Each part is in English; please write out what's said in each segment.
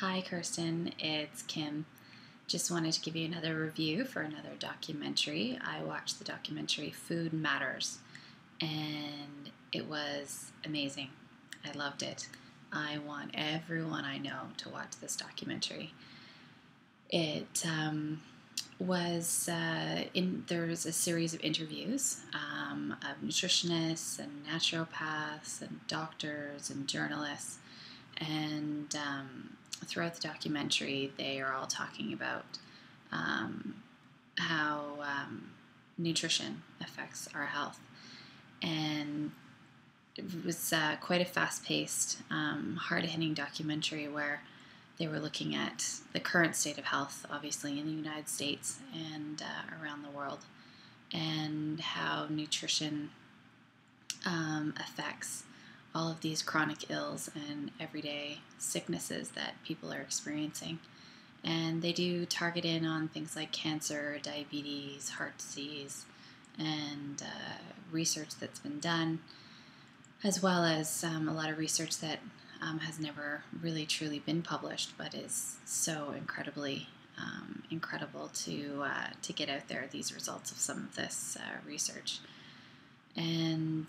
Hi, Kirsten. It's Kim. Just wanted to give you another review for another documentary. I watched the documentary Food Matters, and it was amazing. I loved it. I want everyone I know to watch this documentary. It was there was a series of interviews of nutritionists and naturopaths and doctors and journalists, and throughout the documentary, they are all talking about um, how nutrition affects our health. And it was quite a fast-paced, hard-hitting documentary where they were looking at the current state of health, obviously in the United States and around the world, and how nutrition affects all of these chronic ills and everyday sicknesses that people are experiencing. And they do target in on things like cancer, diabetes, heart disease, and research that's been done, as well as a lot of research that has never really truly been published, but is so incredibly incredible to get out there, these results of some of this research. And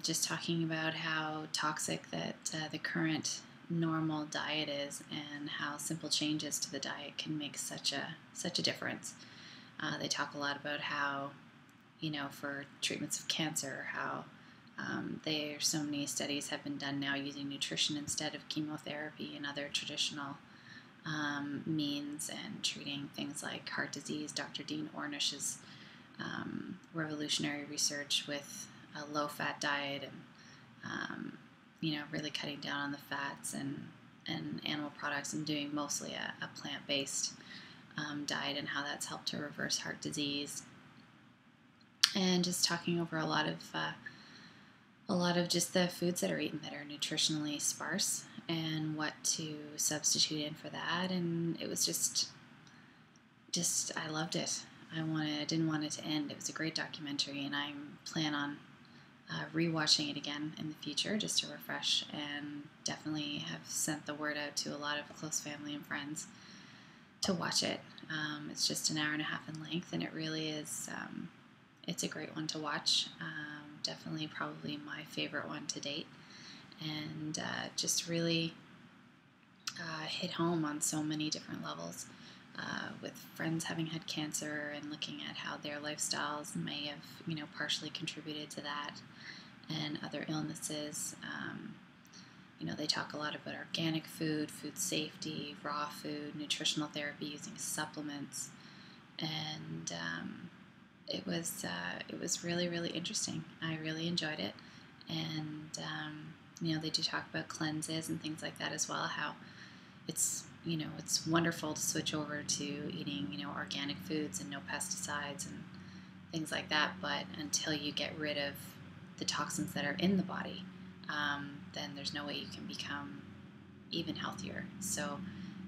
just talking about how toxic that the current normal diet is, and how simple changes to the diet can make such a difference. They talk a lot about how, for treatments of cancer, how there so many studies have been done now using nutrition instead of chemotherapy and other traditional means, and treating things like heart disease. Dr. Dean Ornish's revolutionary research with a low-fat diet, and really cutting down on the fats and animal products, and doing mostly a plant-based diet, and how that's helped to reverse heart disease. And just talking over a lot of just the foods that are eaten that are nutritionally sparse, and what to substitute in for that. And it was just I loved it. I didn't want it to end. It was a great documentary, and I plan on rewatching it again in the future just to refresh, and definitely have sent the word out to a lot of close family and friends to watch it. It's just an hour and a half in length, and it really is. It's a great one to watch. Definitely, probably my favorite one to date, and just really hit home on so many different levels. With friends having had cancer, and looking at how their lifestyles may have, partially contributed to that, and other illnesses. They talk a lot about organic food, food safety, raw food, nutritional therapy using supplements, and it was really, really interesting. I really enjoyed it, and they do talk about cleanses and things like that as well. How it's wonderful to switch over to eating, organic foods and no pesticides and things like that. But until you get rid of the toxins that are in the body, then there's no way you can become even healthier. So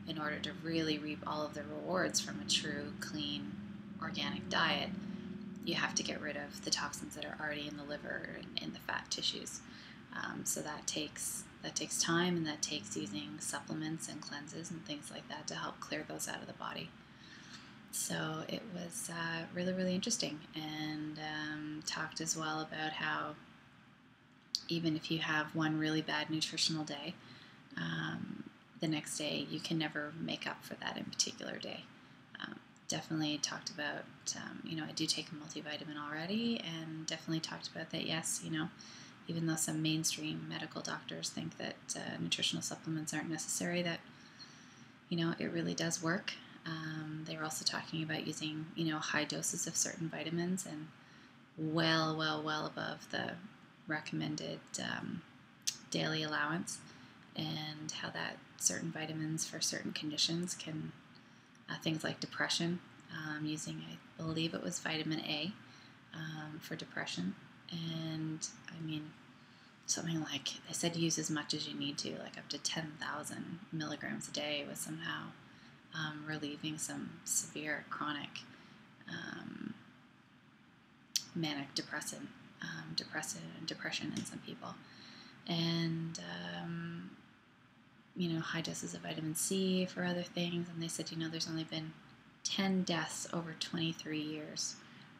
in order to really reap all of the rewards from a true, clean, organic diet, you have to get rid of the toxins that are already in the liver and in the fat tissues. So that takes time, and that takes using supplements and cleanses and things like that to help clear those out of the body. So it was really, really interesting, and talked as well about how even if you have one really bad nutritional day, the next day you can never make up for that in particular day. Definitely talked about, I do take a multivitamin already, and definitely talked about that, yes, even though some mainstream medical doctors think that nutritional supplements aren't necessary, that, it really does work. They were also talking about using, high doses of certain vitamins, and well above the recommended daily allowance, and how that certain vitamins for certain conditions can, things like depression, using, I believe it was vitamin A for depression. And something like, they said use as much as you need to, like up to 10,000 milligrams a day, was somehow relieving some severe chronic manic depression in some people. And high doses of vitamin C for other things, and they said, there's only been 10 deaths over 23 years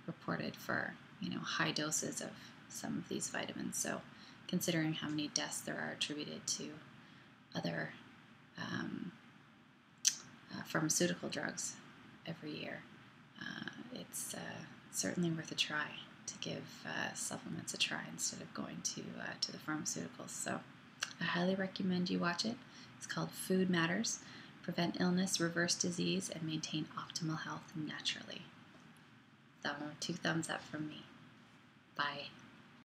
reported for, high doses of some of these vitamins. So considering how many deaths there are attributed to other pharmaceutical drugs every year, it's certainly worth a try to give supplements a try instead of going to the pharmaceuticals. So I highly recommend you watch it. It's called Food Matters: Prevent Illness, Reverse Disease, and Maintain Optimal Health Naturally. 2 thumbs up from me. Bye.